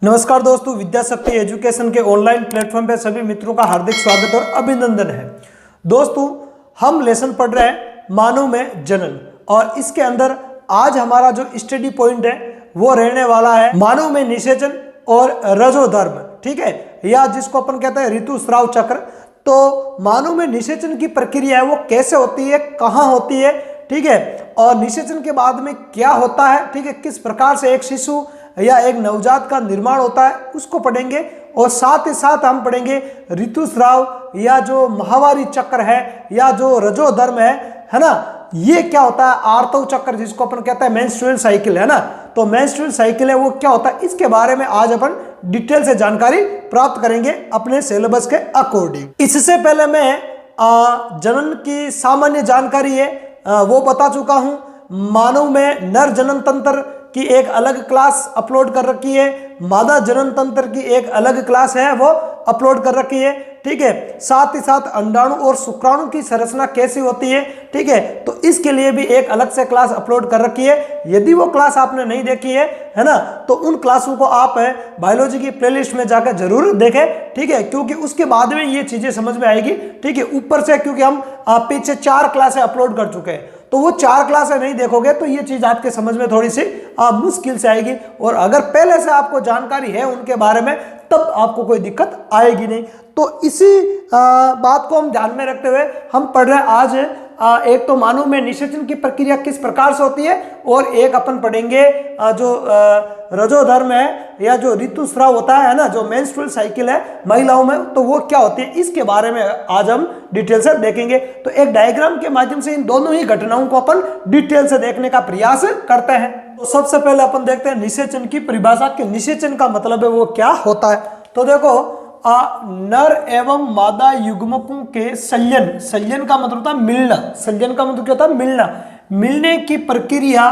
नमस्कार दोस्तों, विद्या शक्ति एजुकेशन के ऑनलाइन प्लेटफॉर्म पे सभी मित्रों का हार्दिक स्वागत और अभिनंदन है। दोस्तों, हम लेसन पढ़ रहे हैं मानव में जनन, और इसके अंदर आज हमारा जो स्टडी पॉइंट है वो रहने वाला है मानव में निषेचन और रजोधर्म। ठीक है, या जिसको अपन कहते हैं ऋतुस्राव चक्र। तो मानव में निषेचन की प्रक्रिया है वो कैसे होती है, कहाँ होती है, ठीक है, और निषेचन के बाद में क्या होता है, ठीक है, किस प्रकार से एक शिशु या एक नवजात का निर्माण होता है उसको पढ़ेंगे। और साथ ही साथ हम पढ़ेंगे ऋतुस्राव या जो माहवारी चक्र है या जो रजोधर्म है ना, ये क्या होता है, आर्तव चक्र जिसको अपन कहते हैं मेंस्ट्रुअल साइकिल है ना। तो मेंस्ट्रुअल साइकिल है वो क्या होता है, इसके बारे में आज अपन डिटेल से जानकारी प्राप्त करेंगे अपने सिलेबस के अकॉर्डिंग। इससे पहले मैं जनन की सामान्य जानकारी है वो बता चुका हूं। मानव में नर जनन तंत्र की एक अलग क्लास अपलोड कर रखी है, मादा जनन तंत्र की एक अलग क्लास है वो अपलोड कर रखी है। ठीक है, साथ ही साथ अंडाणु और शुक्राणु की संरचना कैसी होती है, ठीक है, तो इसके लिए भी एक अलग से क्लास अपलोड कर रखी है। यदि वो क्लास आपने नहीं देखी है ना, तो उन क्लासों को आप बायोलॉजी की प्लेलिस्ट में जाकर जरूर देखें। ठीक है, क्योंकि उसके बाद में ये चीजें समझ में आएगी। ठीक है, ऊपर से क्योंकि हम पीछे 4 क्लासें अपलोड कर चुके हैं, तो वो 4 क्लासें नहीं देखोगे तो ये चीज आपके समझ में थोड़ी सी मुश्किल से आएगी। और अगर पहले से आपको जानकारी है उनके बारे में तब आपको कोई दिक्कत आएगी नहीं। तो इसी बात को हम ध्यान में रखते हुए हम पढ़ रहे हैं आज एक तो मानव में निषेचन की प्रक्रिया किस प्रकार से होती है, और एक अपन पढ़ेंगे जो रजोधर्म है या जो ऋतुस्राव होता है ना, जो मेंस्ट्रुअल साइकिल है महिलाओं में, तो वो क्या होती है इसके बारे में आज हम डिटेल से देखेंगे। तो एक डायग्राम के माध्यम से इन दोनों ही घटनाओं को अपन डिटेल से देखने का प्रयास करते हैं। तो सबसे पहले अपन देखते हैं निषेचन की परिभाषा कि निषेचन का मतलब है वो क्या होता है। तो देखो, नर एवं मादा युग्मकों के संयन का मतलब होता है मिलना। संयन का मतलब क्या होता है, मिलना। मिलने की प्रक्रिया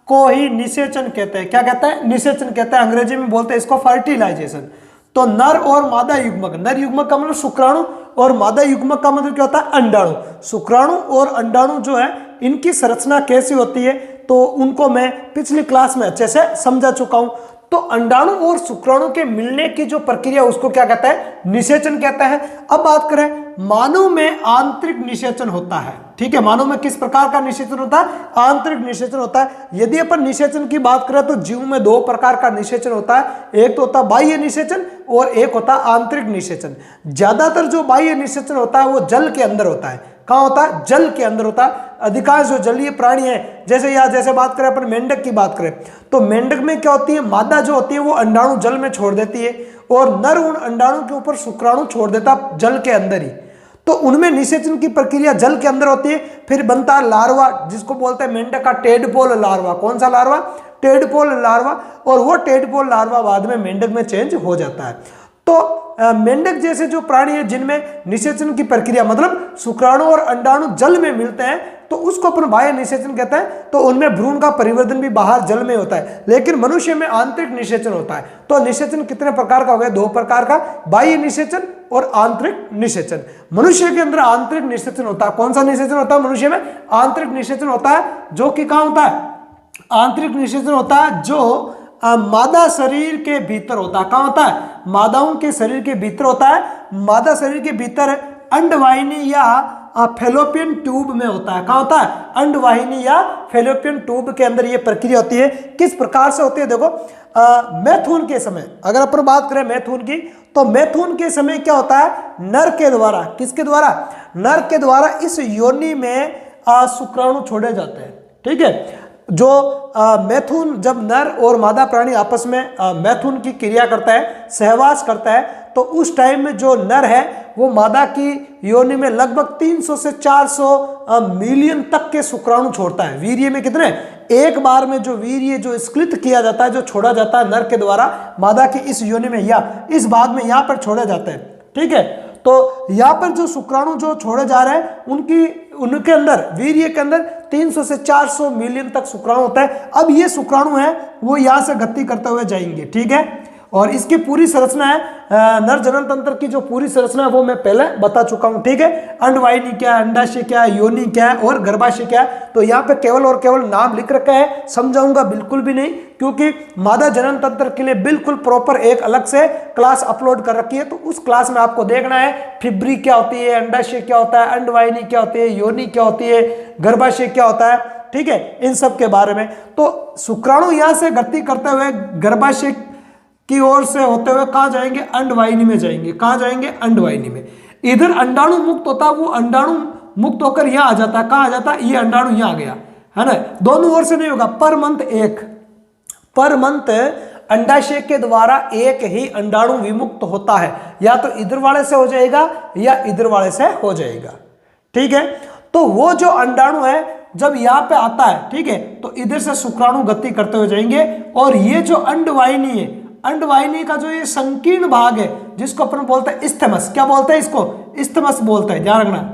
को ही निषेचन कहते हैं। क्या कहते हैं, निषेचन कहते हैं। अंग्रेजी में बोलते हैं इसको फर्टिलाइजेशन। तो नर और मादा युग्मक, नर युग्मक का मतलब शुक्राणु और मादा युग्मक का मतलब क्या होता है, अंडाणु। शुक्राणु और अंडाणु जो है इनकी संरचना कैसी होती है तो उनको मैं पिछली क्लास में अच्छे से समझा चुका हूं। तो अंडाणु और शुक्राणु के मिलने की जो प्रक्रिया उसको क्या कहता है, निषेचन कहता है। अब बात करें, मानव में आंतरिक निषेचन होता है। ठीक है, मानव में किस प्रकार का निषेचन होता है, आंतरिक निषेचन होता है। यदि अपन निषेचन की बात करें तो जीव में 2 प्रकार का निषेचन होता है। एक तो होता है बाह्य निषेचन और एक होता है आंतरिक निषेचन। ज्यादातर जो बाह्य निषेचन होता है वो जल के अंदर होता है। कहाँ होता है, जल के अंदर होता है। अधिकांश जो जलीय प्राणी है, जैसे बात करें अपन मेंढक की बात करें तो मेंढक में क्या होती है, मादा जो होती है वो अंडाणु जल में छोड़ देती है और नर उन अंडाणु के ऊपर शुक्राणु छोड़ देता जल के अंदर ही। तो उनमें निषेचन की प्रक्रिया जल के अंदर होती है। फिर बनता है लार्वा जिसको बोलते हैं मेंढक का टेडपोल लार्वा। कौन सा लार्वा, टेडपोल लार्वा। और वो टेडपोल लार्वा बाद में मेंढक में चेंज हो जाता है। तो मेंढक जैसे जो प्राणी है जिनमें निषेचन की प्रक्रिया मतलब शुक्राणु और अंडाणु जल में मिलते हैं तो उसको अपन बाह्य निषेचन कहते हैं। तो उनमें भ्रूण का परिवर्तन भी बाहर जल में होता है। लेकिन मनुष्य में आंतरिक निषेचन होता है। तो निषेचन कितने प्रकार का हो गया, 2 प्रकार का, बाह्य निषेचन और आंतरिक निषेचन। मनुष्य के अंदर आंतरिक निषेचन होता है। कौन सा निषेचन होता है मनुष्य में, आंतरिक निषेचन होता है, जो कि कहाँ होता है, आंतरिक निषेचन होता है जो मादा शरीर के भीतर होता है। कहाँ होता है, मादाओं के शरीर के भीतर होता है। मादा शरीर के भीतर अंडवाहिनी या फेलोपियन ट्यूब में होता है। कहाँ होता है, अंडवाहिनी या फेलोपियन ट्यूब के अंदर ये प्रक्रिया होती है। किस प्रकार से होती है, देखो, मैथुन के समय अगर अपन बात करें मैथुन की, तो मैथुन के समय क्या होता है, नर के द्वारा, किसके द्वारा, नर के द्वारा इस योनि में शुक्राणु छोड़े जाते हैं। ठीक है, जो मैथुन, जब नर और मादा प्राणी आपस में मैथुन की क्रिया करता है, सहवास करता है, तो उस टाइम में जो नर है वो मादा की योनि में लगभग 300 से 400 मिलियन तक के शुक्राणु छोड़ता है। वीर्य में कितने, एक बार में जो वीर्य जो स्खलित किया जाता है, जो छोड़ा जाता है नर के द्वारा मादा की इस योनि में या इस भाग में यहाँ पर छोड़ा जाता है। ठीक है, तो यहाँ पर जो शुक्राणु जो छोड़े जा रहे हैं उनके अंदर वीर्य के अंदर 300 से 400 मिलियन तक शुक्राणु होता है। अब ये शुक्राणु है वो यहाँ से गति करते हुए जाएंगे। ठीक है, और इसकी पूरी संरचना है, नर जनन तंत्र की जो पूरी संरचना है वो मैं पहले बता चुका हूं, ठीक है। अंडवाहिनी क्या है, अंडाशय क्या है, योनि क्या है और गर्भाशय क्या है। तो यहाँ पे केवल और केवल नाम लिख रखा है, समझाऊंगा बिल्कुल भी नहीं, क्योंकि मादा जनन तंत्र के लिए बिल्कुल प्रॉपर एक अलग से क्लास अपलोड कर रखी है। तो उस क्लास में आपको देखना है फिब्री क्या होती है, अंडाशय क्या होता है, अंडवाहिनी क्या होती है, योनि क्या होती है, गर्भाशय क्या होता है, ठीक है, इन सब के बारे में। तो शुक्राणु यहां से गति करते हुए गर्भाशय की ओर से होते हुए कहां जाएंगे, अंडवाहिनी में जाएंगे। कहां जाएंगे, अंडवाहिनी में। इधर अंडाणु मुक्त होता है, वो अंडाणु मुक्त होकर यहां आ जाता है। कहां आ जाता है, ये अंडाणु यहां आ गया, है ना। दोनों ओर से नहीं होगा, पर मंथ एक, पर मंथ अंडाशय के द्वारा एक ही अंडाणु विमुक्त होता है, या तो इधर वाले से हो जाएगा या इधर वाले से हो जाएगा, ठीक है। तो वो जो अंडाणु है जब यहाँ पे आता है, ठीक है, तो इधर से शुक्राणु गति करते हुए जाएंगे और ये जो अंडवाहिनी है, अंडवाहिनी का जो ये संकीर्ण भाग है जिसको अपन बोलते हैं इस्थमस, क्या बोलते हैं इसको, इस्थमस बोलते हैं, ध्यान रखना,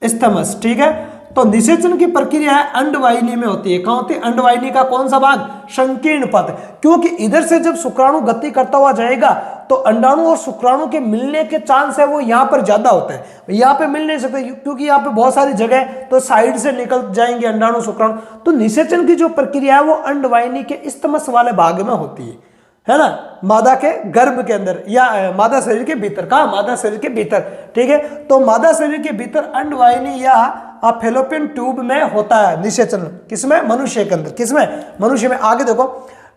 इस्थमस, ठीक है। तो निषेचन की प्रक्रिया है अंडवाहिनी में होती है। कहां होती है, अंडवाहिनी का कौन सा भाग, संकीर्ण पथ, क्योंकि इधर से जब शुक्राणु गति करता हुआ जाएगा तो अंडाणु और शुक्राणु के मिलने के चांस है वो यहाँ पर ज्यादा होता है। यहाँ पे मिल नहीं सकते क्योंकि यहाँ पे बहुत सारी जगह तो साइड से निकल जाएंगे अंडाणु शुक्राणु। तो निषेचन की जो प्रक्रिया है वो अंडवाहिनी के इस्थमस वाले भाग में होती है ना, मादा के गर्भ के अंदर या मादा शरीर के भीतर। कहा, मादा शरीर के भीतर, ठीक है। तो मादा शरीर के भीतर अंडवाहिनी या फैलोपियन ट्यूब में होता है निषेचन। किसमें, मनुष्य के अंदर। किसमें, मनुष्य में। आगे देखो,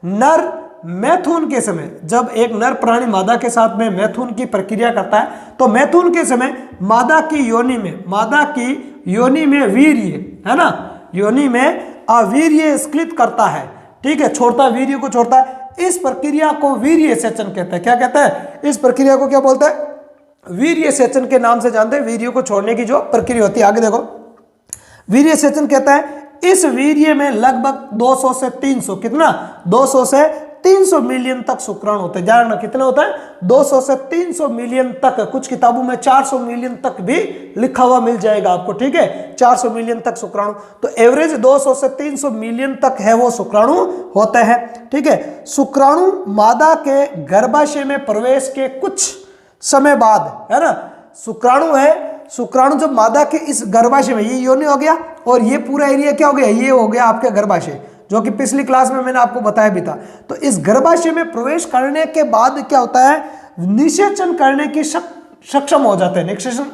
नर मैथुन के समय, जब एक नर प्राणी मादा के साथ में मैथुन की प्रक्रिया करता है तो मैथुन के समय मादा की योनि में, मादा की योनि में वीर्य, है ना, योनि में अवीर्य स्खलित करता है, ठीक है, छोड़ता है, वीर्य को छोड़ता है। इस प्रक्रिया को वीर्य सेचन कहते हैं। क्या कहते हैं, इस प्रक्रिया को क्या बोलते हैं, वीर्य सेचन के नाम से जानते हैं। वीर्य को छोड़ने की जो प्रक्रिया होती है, आगे देखो, वीर्य सेचन कहता है इस वीर्य में लगभग 200 से 300, कितना, 200 से 300 मिलियन तक शुक्राणु होते हैं। ध्यान रखना, कितने होता है, 200 से 300 मिलियन तक। कुछ किताबों में 400 मिलियन तक भी लिखा हुआ मिल जाएगा आपको, ठीक है, 400 मिलियन तक शुक्राणु। तो एवरेज 200 से 300 मिलियन तक है वो शुक्राणु होते हैं, ठीक है। शुक्राणु मादा के गर्भाशय में प्रवेश के कुछ समय बाद, है ना, शुक्राणु है, शुक्राणु जब मादा के इस गर्भाशय में, ये योनि हो गया और ये पूरा एरिया क्या हो गया, ये हो गया आपके गर्भाशय, जो कि पिछली क्लास में मैंने आपको बताया भी था। तो इस गर्भाशय में प्रवेश करने के बाद क्या होता है, निषेचन करने की सक्षम हो जाते हैं।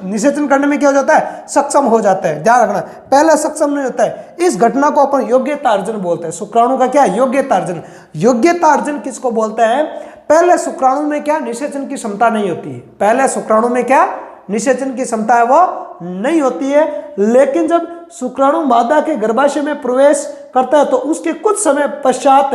निषेचन करने में क्या हो जाता है, सक्षम हो जाता है। ध्यान रखना, पहले सक्षम नहीं होता है। इस घटना को अपन योग्यतार्जन बोलते हैं। शुक्राणु का क्या है, योग्यतार्जन। योग्यतार्जन किसको बोलते हैं, पहले शुक्राणु में क्या, निषेचन की क्षमता नहीं होती है। पहले शुक्राणु में क्या, निषेचन की क्षमता है वो नहीं होती है, लेकिन जब शुक्राणु मादा के गर्भाशय में प्रवेश करता है तो उसके कुछ समय पश्चात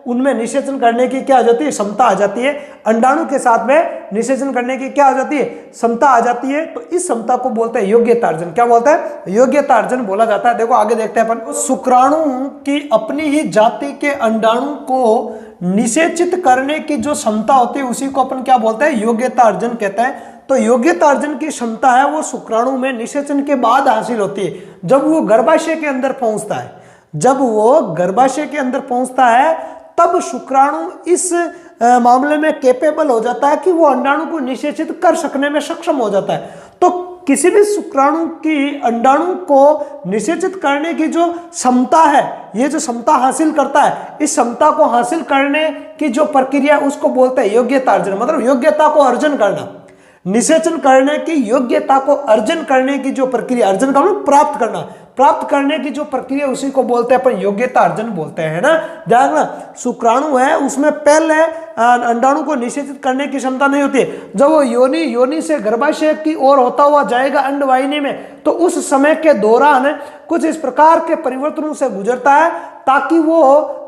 उनमें निषेचन करने की क्या आ जाती है, क्षमता आ जाती है। अंडाणु के साथ में निषेचन करने की क्या आ जाती है, क्षमता आ जाती है। तो इस क्षमता को बोलते हैं योग्यतार्जन। क्या बोलते हैं, योग्यतार्जन बोला जाता है। देखो आगे देखते हैं अपन, शुक्राणु की अपनी ही जाति के अंडाणु को निषेचित करने की जो क्षमता होती है उसी को अपन क्या बोलते हैं, योग्यतार्जन कहते हैं। तो योग्यतार्जन की क्षमता है वो शुक्राणु में निषेचन के बाद हासिल होती है, जब वो गर्भाशय के अंदर पहुंचता है। जब वो गर्भाशय के अंदर पहुंचता है तब शुक्राणु इस मामले में कैपेबल हो जाता है कि वो अंडाणु को निषेचित कर सकने में सक्षम हो जाता है। तो किसी भी शुक्राणु की अंडाणु को निषेचित करने की जो क्षमता है, ये जो क्षमता हासिल करता है, इस क्षमता को हासिल करने की जो प्रक्रिया उसको बोलते हैं योग्यतार्जन। मतलब योग्यता को अर्जन करना, निषेचन करने की योग्यता को अर्जन करने की जो प्रक्रिया, अर्जन का मतलब प्राप्त करना, प्राप्त करने की जो प्रक्रिया उसी को बोलते हैं अपन योग्यता अर्जन बोलते हैं, ना। ध्यान रखना, शुक्राणु है उसमें पहले अंडाणु को निषेचित करने की क्षमता नहीं होती है। जब वो योनि से गर्भाशय की ओर होता हुआ जाएगा अंडवाहिनी में, तो उस समय के दौरान कुछ इस प्रकार के परिवर्तनों से गुजरता है ताकि वो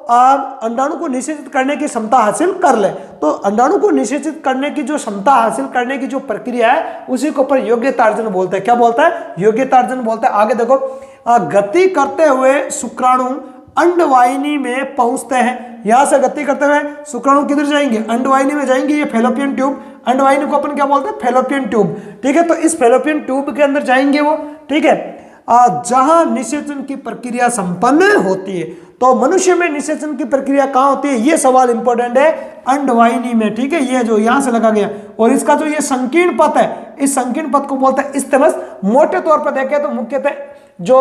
अंडाणु को निषेचित करने की क्षमता हासिल कर ले। तो अंडाणु को निषेचित करने की जो क्षमता हासिल करने की जो प्रक्रिया है उसी को पर योग्यतार्जन बोलते हैं। क्या बोलता है, योग्यतार्जन बोलते हैं। आगे देखो, गति करते हुए शुक्राणु अंडवाहिनी में पहुंचते हैं। यहां से गति करते हुए शुक्राणु किधर जाएंगे, अंडवाहिनी में जाएंगे। ये फैलोपियन ट्यूब, अंडवाहिनी को अपन क्या बोलते हैं, फैलोपियन ट्यूब, ठीक है। तो इस फैलोपियन ट्यूब के अंदर जाएंगे वो, ठीक है, जहां निषेचन की प्रक्रिया संपन्न होती है। तो मनुष्य में निषेचन की प्रक्रिया कहां होती है, ये सवाल इंपॉर्टेंट है, अंडवाहिनी में। ठीक है, ये जो यहां से लगा गया, और इसका जो ये संकीर्ण पथ है, इस संकीर्ण पथ को बोलते हैं इस्तेमस। मोटे तौर पर देखें तो मुख्यतः जो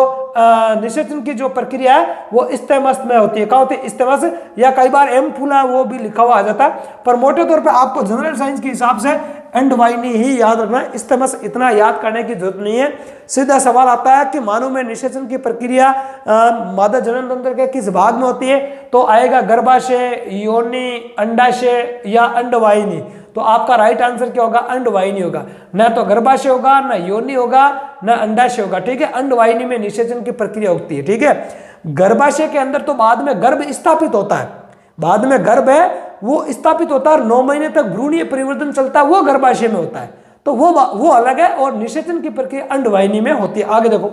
निषेचन की जो प्रक्रिया है वो इस्तेमस में होती है। कहां होती है, इस्तेमस, या कई बार एम फुला वो भी लिखा हुआ आ जाता है, पर मोटे तौर पे आपको जनरल साइंस के हिसाब से अंडवाहिनी ही याद रखना है, इस्तेमस इतना याद करने की जरूरत नहीं है। सीधा सवाल आता है कि मानव में निषेचन की प्रक्रिया मादा जनन तंत्र के किस भाग में होती है, तो आएगा गर्भाशय, योनि, अंडाशय या अंडवाहिनी। तो आपका राइट आंसर क्या होगा, अंडवाहिनी होगा। ना तो गर्भाशय होगा, ना योनि होगा, ना अंडाशय होगा। ठीक है, अंडवाहिनी में निषेचन की प्रक्रिया होती है। ठीक है, गर्भाशय के अंदर तो बाद में गर्भ स्थापित होता है, बाद में गर्भ है वो स्थापित होता है, और 9 महीने तक भ्रूणीय परिवर्तन चलता है, वो गर्भाशय में होता है, तो वो अलग है, और निषेचन की प्रक्रिया अंडवाहिनी में होती है। आगे देखो,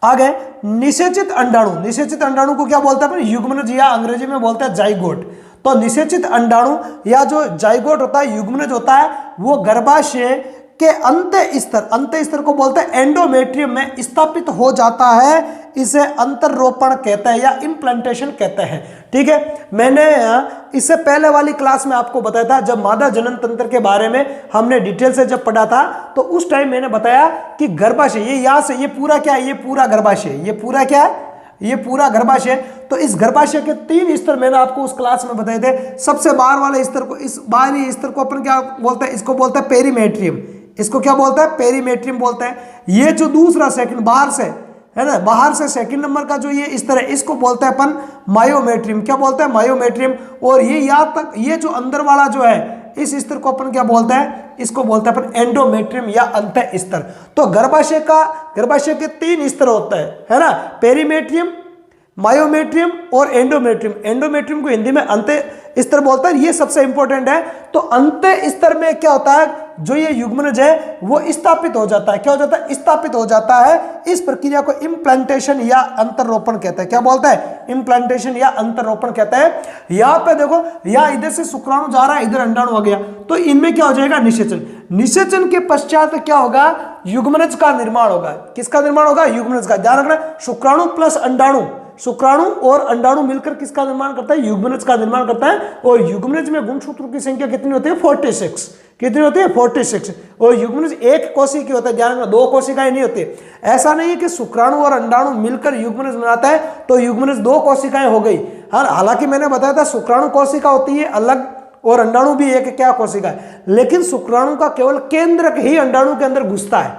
आगे निषेचित अंडाणु। निषेचित अंडाणु को क्या बोलते हैं, युग्मनज, या अंग्रेजी में बोलते हैं जाइगोट। तो निषेचित अंडाणु या जो जाइगोट होता है, युग्मनज होता है, वो गर्भाशय के अंत स्तर को बोलते हैं एंडोमेट्रियम में स्थापित हो जाता है। इसे अंतरोपण कहते हैं या इम्प्लांटेशन कहते हैं। ठीक है, मैंने इससे पहले वाली क्लास में आपको बताया था, जब मादा जनन तंत्र के बारे में हमने डिटेल से जब पढ़ा था, तो उस टाइम मैंने बताया कि गर्भाशय, ये यहां से, ये पूरा क्या है, ये पूरा गर्भाशय, ये पूरा क्या है, ये पूरा गर्भाशय। तो इस गर्भाशय के 3 स्तर मैंने आपको उस क्लास में बताए थे। सबसे बाहर वाले स्तर को, इस बाहरी स्तर को अपन क्या बोलते हैं, इसको बोलते हैं पेरीमेट्रियम। इसको क्या बोलते हैं, पेरीमेट्रियम बोलते हैं। ये जो दूसरा सेकंड बाहर से है ना, बाहर से सेकंड नंबर का जो ये स्तर है, इसको बोलते हैं अपन मायोमेट्रियम। क्या बोलते हैं, मायोमेट्रियम। और ये यहाँ तक, ये जो अंदर वाला जो है, इस स्तर को अपन क्या बोलते हैं, इसको बोलते हैं अपन एंडोमेट्रियम या अंत स्तर। तो गर्भाशय के 3 स्तर होते हैं, है ना, पेरीमेट्रियम, मायोमेट्रियम और एंडोमेट्रियम। एंडोमेट्रियम को हिंदी में अंत स्तर बोलते हैं, ये सबसे इंपॉर्टेंट है। तो अंत स्तर में क्या होता है, जो ये युग्मनज है वो स्थापित हो जाता है। क्या हो जाता है, स्थापित हो जाता है। इस प्रक्रिया को इम्प्लांटेशन या अंतरोपण कहते हैं। क्या बोलते हैं, इम्प्लांटेशन या अंतरोपण कहते हैं। यहाँ पे देखो, यहाँ इधर से शुक्राणु जा रहा है, इधर अंडाणु आ गया, तो इनमें क्या हो जाएगा, निषेचन। निषेचन के पश्चात क्या होगा, युग्मनज का निर्माण होगा। किसका निर्माण होगा, युग्मनज का। ध्यान रखना, शुक्राणु प्लस अंडाणु, शुक्राणु और अंडाणु मिलकर किसका निर्माण करता है, युग्मनज का निर्माण करता है। और युग्मनज में गुणसूत्रों की संख्या कितनी होती है, 46। कितनी होती है, 46। और युग्मनज एक कोशिका की होता है, ध्यान रखना, 2 कोशिकाएं नहीं होती। ऐसा नहीं है कि शुक्राणु और अंडाणु मिलकर युग्मनज बनाता है तो युग्मनज 2 कोशिकाएं हो गई। हालांकि मैंने बताया था शुक्राणु कोशिका होती है अलग, और अंडाणु भी एक क्या कोशिका है, लेकिन शुक्राणु का केवल केंद्रक ही अंडाणु के अंदर घुसता है।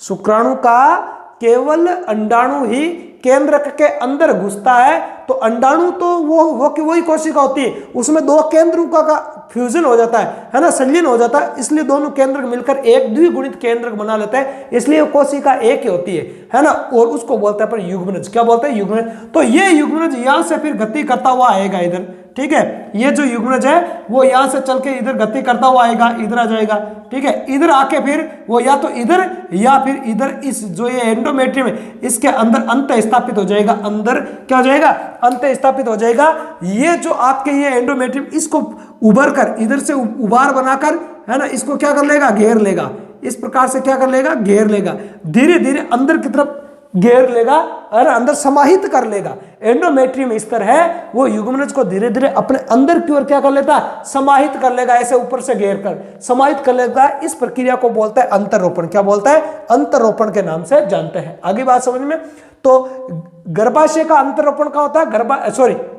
शुक्राणु का केवल अंडाणु ही केंद्रक के अंदर घुसता है। तो अंडाणु तो वो कि वही कोशिका होती है, उसमें 2 केंद्रों का फ्यूजन हो जाता है ना, संलयन हो जाता है, इसलिए दोनों केंद्रक मिलकर एक द्विगुणित केंद्रक बना लेते हैं, इसलिए कोशिका एक ही होती है ना। और उसको बोलते हैं पर युग्मनज। क्या बोलते हैं, युग्मनज। तो ये युग्मनज यहां से फिर गति करता हुआ आएगा इधर। ठीक है, ये जो युग्मनज है वो यहां से चल के इधर गति करता हुआ आएगा, इधर आ जाएगा। ठीक है, इधर आके फिर वो या तो इधर या फिर इधर, इस जो ये एंडोमेट्रियम है इसके अंदर अंत स्थापित हो जाएगा। अंदर क्या हो जाएगा, अंत स्थापित हो जाएगा। ये जो आपके ये एंडोमेट्रियम, इसको उभर कर इधर से उभार बनाकर, है ना, इसको क्या कर लेगा, घेर लेगा। इस प्रकार से क्या कर लेगा, घेर लेगा, धीरे धीरे अंदर की तरफ घेर लेगा और अंदर समाहित कर लेगा। एंडोमेट्रियम स्तर है वो युग्मनज को धीरे धीरे अपने अंदर की ओर क्या कर लेता, समाहित कर लेगा, ऐसे ऊपर से घेर कर समाहित कर लेगा। इस प्रक्रिया को बोलता है अंतरोपण। क्या बोलता है, अंतरोपण के नाम से जानते हैं। आगे बात समझ में। तो गर्भाशय का अंतरोपण कहां होता है,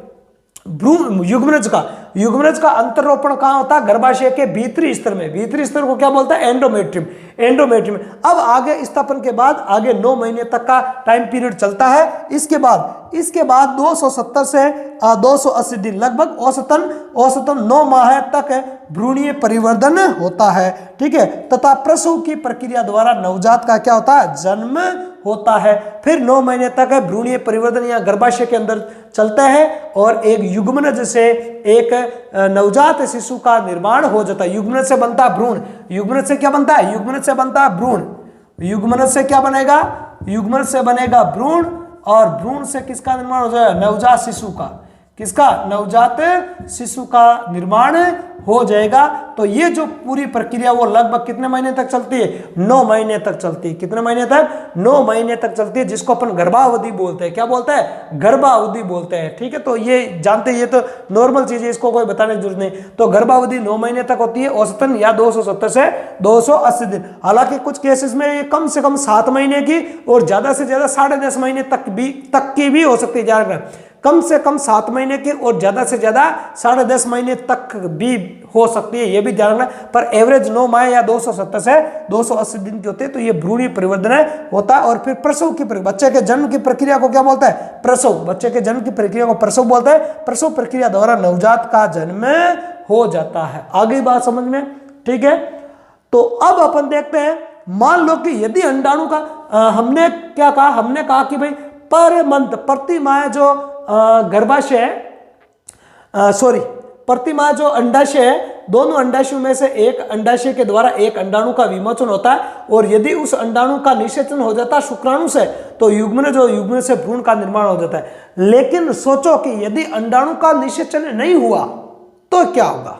भ्रूण युग्मनज का अंतरोपण कहां होता है, गर्भाशय के भीतरी स्तर में। भीतरी स्तर को क्या बोलता है, एंडोमेट्रियम। अब आगे स्थापन के बाद आगे 9 महीने तक का टाइम पीरियड चलता है। इसके बाद 270 से 280 दिन, लगभग औसतन 9 माह तक भ्रूणीय परिवर्धन होता है। ठीक है, तथा प्रसव की प्रक्रिया द्वारा नवजात का क्या होता है, जन्म होता है। फिर 9 महीने तक भ्रूणीय परिवर्धन या गर्भाशय के अंदर चलता है और एक युग्मनज से एक नवजात शिशु का निर्माण हो जाता है। युग्मनज से बनता है भ्रूण। युग्मनज से क्या बनता है, युग्मनज से बनता है भ्रूण। युग्मनज से क्या बनेगा, युग्मनज से बनेगा भ्रूण, और भ्रूण से किसका निर्माण हो जाएगा, नवजात शिशु का। किसका? नवजात शिशु का निर्माण हो जाएगा। तो ये जो पूरी प्रक्रिया वो लगभग कितने महीने तक चलती है? 9 महीने तक चलती है। कितने महीने तक? 9 महीने तक चलती है, जिसको अपन गर्भावधि बोलते हैं। क्या बोलते हैं? गर्भावधि बोलते हैं। ठीक है, तो ये जानते हैं, ये तो नॉर्मल चीज है, इसको कोई बताने की जरूरत नहीं। तो गर्भावधि 9 महीने तक होती है औसतन, या 270 से 280 दिन। हालांकि कुछ केसेस में ये कम से कम 7 महीने की और ज्यादा से ज्यादा 10.5 महीने तक की भी हो सकती है। कम से कम 7 महीने की और ज्यादा से ज्यादा 10.5 महीने तक भी हो सकती है, ये भी ध्यान रखना। पर एवरेज 9 माह या 270 से 280 दिन की होती है। तो ये भ्रूणीय परिवर्धन होता है। और फिर प्रसव की बच्चे के जन्म की प्रक्रिया को क्या बोलता है? प्रसव। बच्चे के जन्म की प्रक्रिया को प्रसव बोलता है। प्रसव प्रक्रिया द्वारा नवजात का जन्म हो जाता है। आगे बात समझ में? ठीक है, तो अब अपन देखते हैं, मान लो कि यदि अंडाणु का हमने क्या कहा? हमने कहा कि भाई पर मंथ, प्रति माह जो गर्भाशय प्रति माह जो अंडाशय है, दोनों अंडाशयों में से एक अंडाशय के द्वारा एक अंडाणु का विमोचन होता है। और यदि उस अंडाणु का निषेचन हो जाता है शुक्राणु से, तो युग्मन से भ्रूण का निर्माण हो जाता है। लेकिन सोचो कि यदि अंडाणु का निषेचन नहीं हुआ तो क्या होगा?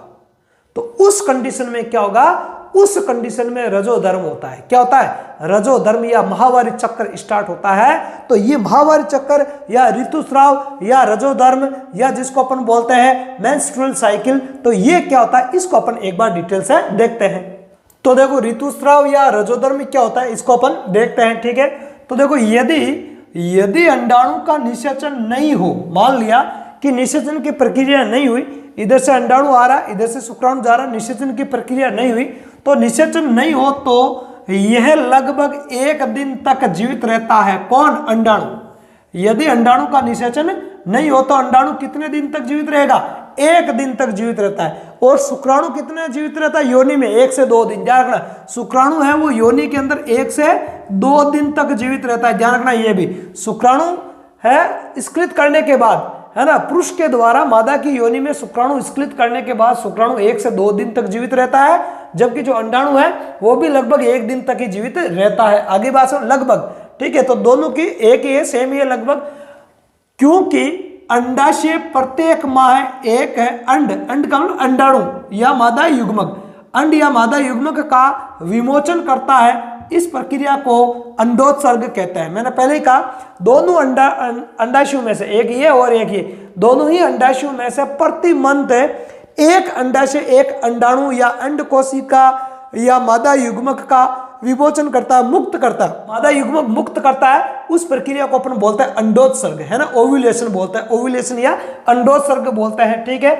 तो उस कंडीशन में क्या होगा? उस कंडीशन में रजोधर्म होता है। क्या होता है? रजोधर्म या महावारी चक्र स्टार्ट होता है। तो ये महावारी चक्र या ऋतुस्राव या रजोधर्म या जिसको अपन बोलते हैं मेंस्ट्रुअल साइकिल, तो ये क्या होता है, इसको अपन एक बार डिटेल से देखते हैं। तो देखो ऋतुस्राव या रजोधर्म क्या होता है, इसको अपन देखते हैं। ठीक है, तो देखो यदि अंडाणु का निषेचन नहीं हो, मान लिया कि निषेचन की प्रक्रिया नहीं हुई, इधर से अंडाणु आ रहा, इधर से शुक्राणु जा रहा, निषेचन की प्रक्रिया नहीं हुई, तो निषेचन नहीं हो तो यह लगभग 1 दिन तक जीवित रहता है। कौन? अंडाणु। यदि अंडाणु का निषेचन नहीं हो तो अंडाणु कितने दिन तक जीवित रहेगा? 1 दिन तक जीवित रहता है। और शुक्राणु कितने जीवित रहता है? योनि में 1 से 2 दिन। ध्यान रखना, शुक्राणु है वो योनि के अंदर 1 से 2 दिन तक जीवित रहता है। ध्यान रखना, ये भी शुक्राणु है स्खलित करने के बाद, है ना, पुरुष के द्वारा मादा की योनि में शुक्राणु स्खलित करने के बाद शुक्राणु 1 से 2 दिन तक जीवित रहता है, जबकि जो अंडाणु है वो भी लगभग 1 दिन तक ही जीवित रहता है। आगे बात सुन, लगभग। ठीक है, तो दोनों की एक ही है, सेम ही है लगभग, क्योंकि अंडाशय प्रत्येक माह एक है। अंड का मतलब अंडाणु या मादा युग्मक, अंड या मादा युग्मक का विमोचन करता है। इस प्रक्रिया को अंडोत्सर्ग कहते हैं। मैंने पहले ही कहा, दोनों अंडाशयों में से एक ये और एक ये, दोनों ही अंडाशयों में से प्रति मंथ एक अंडाशय एक अंडाणु या अंड कोशिका या मादा युग्मक का विमोचन करता है, मुक्त करता है। मादा युग्मक मुक्त करता है, उस प्रक्रिया को अपन बोलते हैं अंडोत्सर्ग, है ना, ओव्यूलेशन बोलते हैं, ओव्यूलेशन या अंडोत्सर्ग बोलते हैं। ठीक है,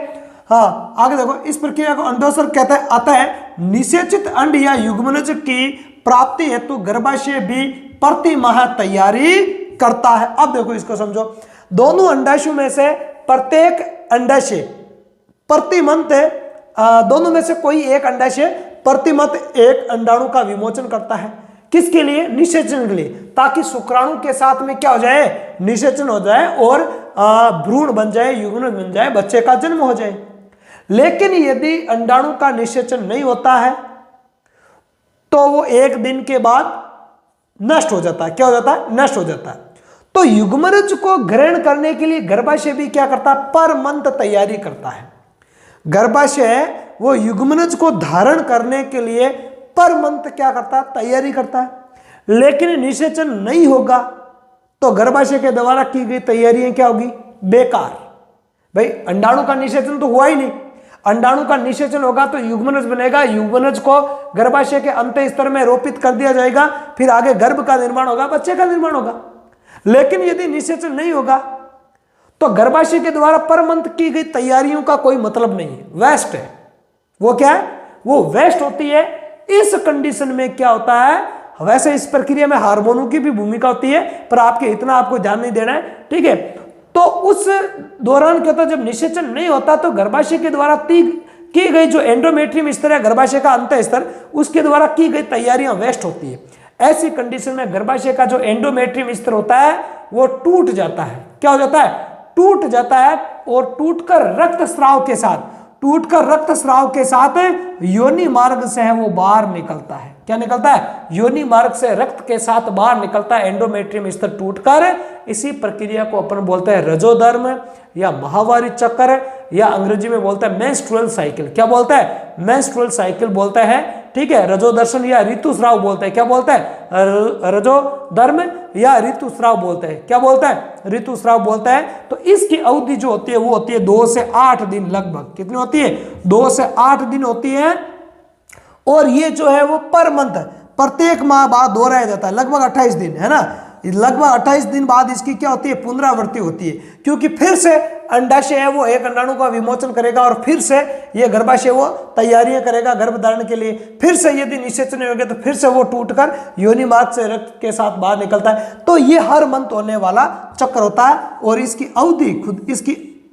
हाँ आगे देखो, इस प्रक्रिया को अंडोत्सर्ग कहता है। अतः निषेचित अंड या युग्मनज की प्राप्ति हेतु गर्भाशय भी प्रति माह तैयारी करता है। अब देखो इसको समझो, दोनों अंडाशयों में से प्रत्येक अंडाशय प्रति मंथ, दोनों में से कोई एक अंडाशय प्रति मंथ एक अंडाणु का विमोचन करता है। किसके लिए? निषेचन के लिए, ताकि शुक्राणु के साथ में क्या हो जाए? निषेचन हो जाए और भ्रूण बन जाए, युग्मन बन जाए, बच्चे का जन्म हो जाए। लेकिन यदि अंडाणु का निषेचन नहीं होता है तो वो 1 दिन के बाद नष्ट हो जाता है। क्या हो जाता है? नष्ट हो जाता है। तो युग्मनज को ग्रहण करने के लिए गर्भाशय भी क्या करता है? पर मंथ तैयारी करता है। गर्भाशय वो युग्मनज को धारण करने के लिए पर मंथ क्या करता है? तैयारी करता है। लेकिन निषेचन नहीं होगा तो गर्भाशय के द्वारा की गई तैयारियां क्या होगी? बेकार। भाई अंडाणु का निषेचन तो हुआ ही नहीं, अंडाणु का निषेचन होगा तो युग्मनज बनेगा, युग्मनज को गर्भाशय के अंत स्तर में रोपित कर दिया जाएगा, फिर आगे गर्भ का निर्माण होगा, बच्चे का निर्माण होगा। लेकिन यदि निषेचन नहीं होगा तो गर्भाशय के द्वारा पर मंथ की गई तैयारियों का कोई मतलब नहीं है, वेस्ट है। वो क्या है? वो वेस्ट होती है। इस कंडीशन में क्या होता है? वैसे इस प्रक्रिया में हार्मोनों की भी भूमिका होती है, पर आपको ध्यान नहीं देना है। ठीक है, तो उस दौरान क्या होता है? जब निषेचन नहीं होता तो गर्भाशय के द्वारा की गई जो एंडोमेट्रियम स्तर है, गर्भाशय का अंत स्तर, उसके द्वारा की गई तैयारियां वेस्ट होती है। ऐसी कंडीशन में गर्भाशय का जो एंडोमेट्रियम स्तर होता है वो टूट जाता है। क्या हो जाता है? टूट जाता है। और टूटकर रक्तस्राव के साथ योनि मार्ग से है वो बाहर निकलता है। क्या निकलता है, योनि मार्ग से रक्त के साथ बाहर निकलता है एंडोमेट्रियम स्तर टूटकर। इसी प्रक्रिया को अपन बोलते हैं रजोधर्म या माहवारी चक्र, या अंग्रेजी में बोलते हैं मेंस्ट्रुअल साइकिल। क्या बोलते हैं, मेंस्ट्रुअल साइकिल बोलते हैं, ठीक है। रजोदर्शन या ऋतुस्राव बोलते हैं, क्या बोलते हैं, रजोधर्म या ऋतुस्राव बोलते हैं, क्या बोलते हैं, ऋतुस्राव बोलते हैं। तो इसकी अवधि जो होती है वो होती है 2 से 8 दिन, लगभग कितनी होती है, 2 से 8 दिन होती है। और ये जो है वो पर मंथ, प्रत्येक माह बाद दोहराया जाता है, लगभग 28 दिन, है ना। लगभग 28 दिन बाद इसकी क्या होती है, पुनरावृत्ति होती है, क्योंकि फिर से अंडाशय है वो एक अंडाणु का विमोचन करेगा और फिर से ये गर्भाशय वो तैयारियां करेगा गर्भ धारण के लिए। फिर से यदि निषेचन हो गया तो फिर से वो टूटकर योनि मार्ग से रक्त के साथ बाहर निकलता है। तो ये हर मंथ होने वाला चक्र होता है और इसकी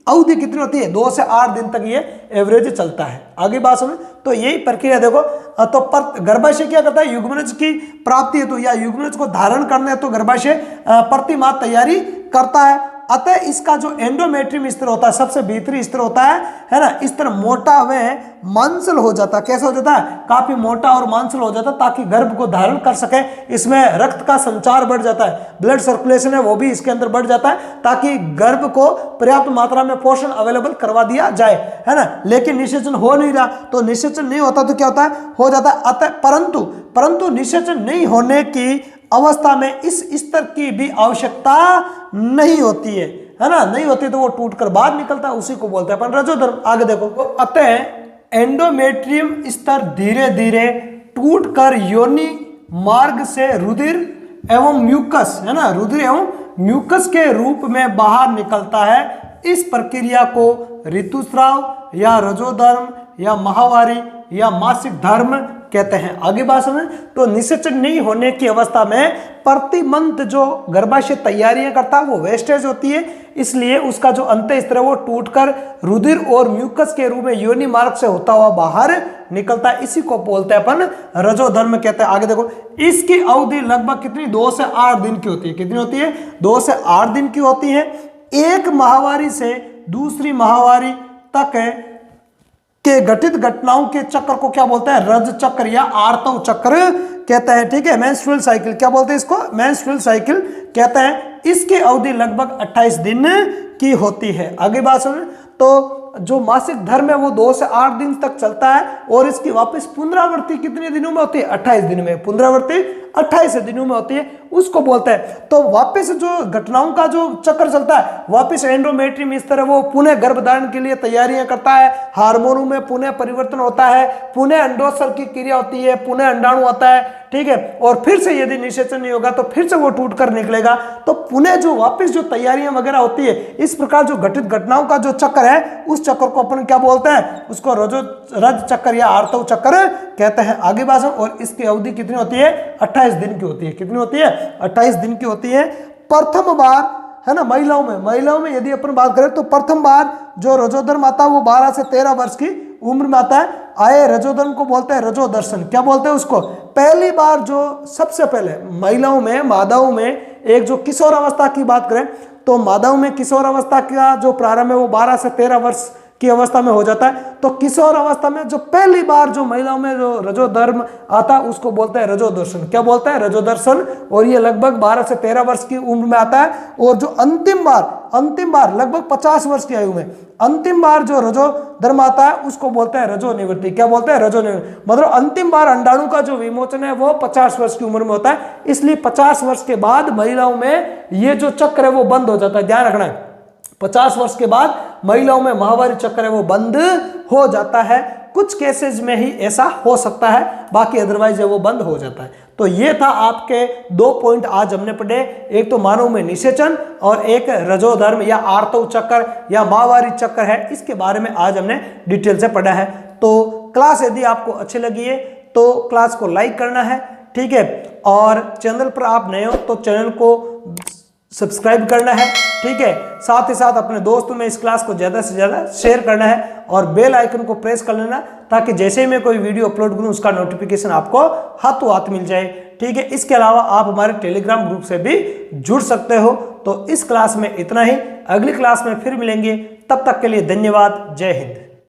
अवधि कितनी होती है, 2 से 8 दिन तक ये एवरेज चलता है। आगे बात सुनो, तो यही प्रक्रिया देखो। तो गर्भाशय क्या करता है, युग्मनज की प्राप्ति है तो या युग्मनज को धारण करना है तो गर्भाशय प्रति माह तैयारी करता है। अतः इसका जो एंडोमेट्रियम स्तर होता है, सबसे भीतरी स्तर होता है ना, स्तर मोटा व मांसल हो जाता है। कैसा हो जाता है, काफी मोटा और मांसल हो जाता है, ताकि गर्भ को धारण कर सके। इसमें रक्त का संचार बढ़ जाता है, ब्लड सर्कुलेशन है वो भी इसके अंदर बढ़ जाता है, ताकि गर्भ को पर्याप्त मात्रा में पोषण अवेलेबल करवा दिया जाए, है ना। लेकिन निषेचन हो नहीं रहा, तो निषेचन नहीं होता तो क्या होता है, हो जाता है। अतः परंतु निषेचन नहीं होने की अवस्था में इस स्तर की भी आवश्यकता नहीं होती है ना, नहीं होती तो वो टूटकर बाहर निकलता है, उसी को बोलते हैं अपन रजोधर्म। आगे देखो, अतः एंडोमेट्रियम स्तर धीरे धीरे टूटकर योनि मार्ग से रुधिर एवं म्यूकस, है ना, रुधिर एवं म्यूकस के रूप में बाहर निकलता है। इस प्रक्रिया को ऋतुस्राव या रजोधर्म या माहवारी या मासिक धर्म कहते हैं। आगे बात समझ, तो निषेचन नहीं होने की अवस्था में प्रति मंथ जो गर्भाशय तैयारियां करता है वो वेस्टेज होती है, इसलिए उसका जो अंत स्तर है वो टूटकर रुधिर और म्यूकस के रूप में योनि मार्ग से होता हुआ बाहर निकलता है। इसी को बोलते हैं अपन रजोधर्म कहते हैं। आगे देखो, इसकी अवधि लगभग कितनी, 2 से 8 दिन की होती है। कितनी होती है, 2 से 8 दिन की होती है। एक माहवारी से दूसरी माहवारी तक के घटित घटनाओं के चक्र को क्या बोलते हैं, रज चक्र या आर्तव चक्र कहते हैं, ठीक है। मेंस्ट्रुअल साइकिल क्या बोलते हैं इसको, मेंस्ट्रुअल साइकिल कहते हैं। इसकी अवधि लगभग 28 दिन की होती है। आगे बात सुन, तो जो मासिक धर्म है वो 2 से 8 दिन तक चलता है और इसकी वापस पुनरावृत्ति कितने दिनों में होती है, 28 दिन में। पुनरावृत्ति 28 दिनों में होती है, उसको बोलते हैं। तो वापस जो घटनाओं का जो चक्र चलता है, वापस एंडोमेट्रियम स्तर है वो पुनः गर्भधारण के लिए तैयारियां करता है, हार्मोनों में पुनः परिवर्तन होता है, पुनः अंडोत्सर्ग की क्रिया होती है, पुनः अंडाणु आता है, ठीक है। और फिर से यदि निषेचन नहीं होगा तो फिर से वो टूटकर निकलेगा, तो पुनः जो वापस जो तैयारियां वगैरह होती है, इस प्रकार जो घटित घटनाओं का जो चक्र है उस चक्र को अपन क्या बोलते हैं, उसको रज चक्र या आर्तव चक्र कहते हैं। आगे बात, और इसकी अवधि कितनी होती है, 28 दिन की होती है। कितनी होती है, 28 दिन की होती है। प्रथम बार, है ना, महिलाओं में यदि अपन बात करें तो प्रथम बार जो रजोधर्म आता है वो 12 से 13 वर्ष की उम्र में आता है। आए रजोधर्म को बोलते हैं रजोदर्शन। क्या बोलते हैं उसको, पहली बार जो सबसे पहले महिलाओं में, मादाओं में एक जो किशोर अवस्था की बात करें तो मादाओं में किशोर अवस्था का जो प्रारंभ है वो 12 से 13 वर्ष की अवस्था में हो जाता है। तो किशोर अवस्था में जो पहली बार जो महिलाओं में जो रजोधर्म आता है उसको बोलते हैं रजोदर्शन। क्या बोलते हैं, रजोदर्शन। और ये लगभग 12 से 13 वर्ष की उम्र में आता है। और जो अंतिम बार लगभग 50 वर्ष की आयु में अंतिम बार जो रजोधर्म आता है उसको बोलते हैं रजोनिवृत्ति। क्या बोलते हैं, रजोनिवृत्ति। मतलब अंतिम बार अंडाणु का जो विमोचन है वो 50 वर्ष की उम्र में होता है, इसलिए 50 वर्ष के बाद महिलाओं में ये जो चक्र है वो बंद हो जाता है। ध्यान रखना है, 50 वर्ष के बाद महिलाओं में माहवारी चक्र है वो बंद हो जाता है। कुछ केसेस में ही ऐसा हो सकता है, बाकी अदरवाइज वो बंद हो जाता है। तो ये था आपके 2 पॉइंट आज हमने पढ़े, एक तो मानव में निषेचन और एक रजोधर्म या आर्तव चक्र या माहवारी चक्र है, इसके बारे में आज हमने डिटेल से पढ़ा है। तो क्लास यदि आपको अच्छी लगी है तो क्लास को लाइक करना है, ठीक है। और चैनल पर आप नए हो तो चैनल को सब्सक्राइब करना है, ठीक है। साथ ही साथ अपने दोस्तों में इस क्लास को ज़्यादा से ज़्यादा शेयर करना है और बेल आइकन को प्रेस कर लेना, ताकि जैसे ही मैं कोई वीडियो अपलोड करूं उसका नोटिफिकेशन आपको हाथों हाथ मिल जाए, ठीक है। इसके अलावा आप हमारे टेलीग्राम ग्रुप से भी जुड़ सकते हो। तो इस क्लास में इतना ही, अगली क्लास में फिर मिलेंगे, तब तक के लिए धन्यवाद। जय हिंद।